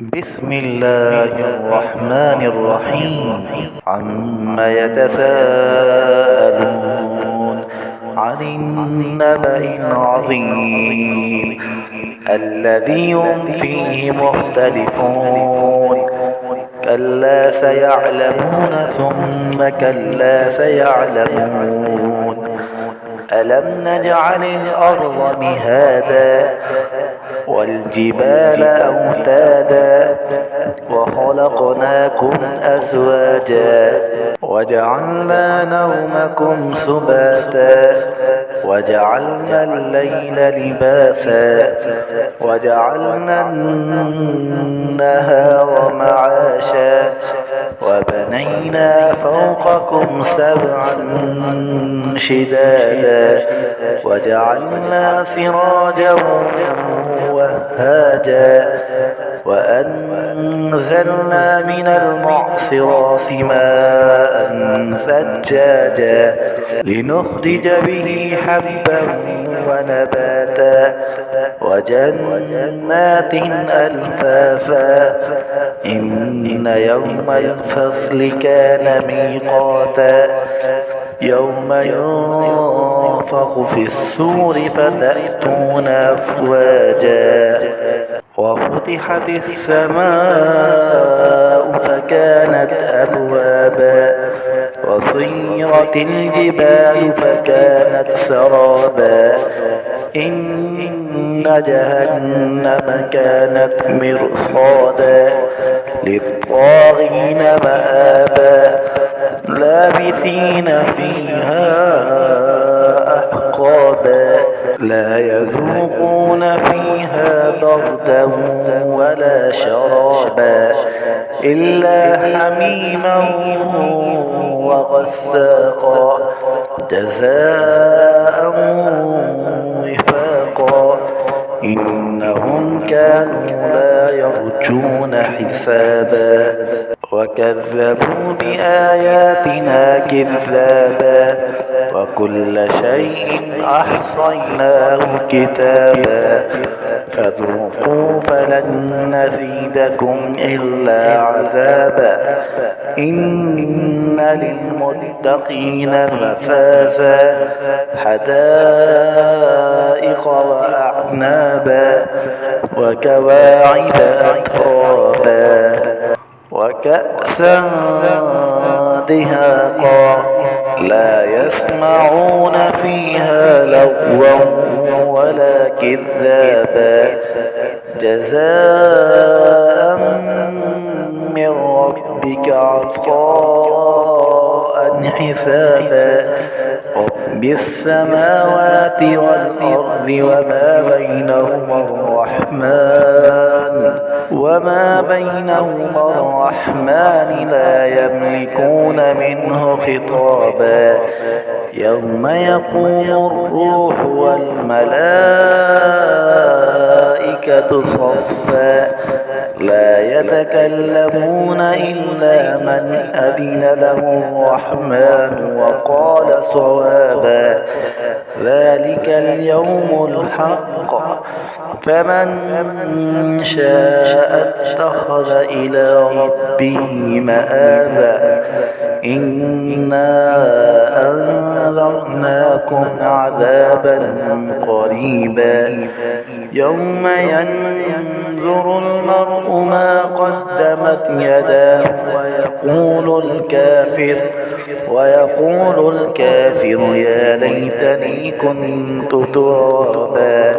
بسم الله الرحمن الرحيم. عما يتساءلون عن النبأ العظيم الذي هم فيه مختلفون. كلا سيعلمون ثم كلا سيعلمون. ألم نجعل الأرض مهادا والجبال أوتادا وخلقناكم أزواجا وجعلنا نومكم سباتا وجعلنا الليل لباسا وجعلنا النهار معاشا وبنينا فوقكم سبعا شدادا وجعلنا سراجا وهاجا وأنزلنا من المعصرات ماء ثجاجا لنخرج به حبا ونباتا وجنات ألفافا. إن يوم الفصل كان ميقاتا يوم ينفخ في السور فتأتون أفواجا وفتحت السماء فكانت أبوابا وسيرت الجبال فكانت سرابا. إن جهنم كانت مرصادا للطاغين مآبا لابثين فيها أحقابا لا يذوقون فيها بردا ولا شرابا إلا حميما وغساقا جزاء وفاقا. إنهم كانوا لا يرجون حسابا وكذبوا بآياتنا كذابا وكل شيء أحصيناه كتابا فذوقوا فلن نزيدكم إلا عذابا. إن للمتقين مفازا حدائق وأعنابا وكواعب أترابا وكأسا دهاقا لا يسمعون فيها لغوا ولا كذابا جزاء من ربك عطاء حسابا. رب السماوات والأرض وما بينهما الرحمن لا يملكون منه خطابا. يوم يقوم الروح والملائكة صفا لا يتكلمون إلا من أذن له الرحمن وقال صوابا. ذلك اليوم الحق فمن شاء اتخذ إلى ربه مآبا. إنا أنذرناكم عذابا قريبا يوم ينظر المرء ما قدمت يداه ويقول الكافر يا ليتني كنت ترابا.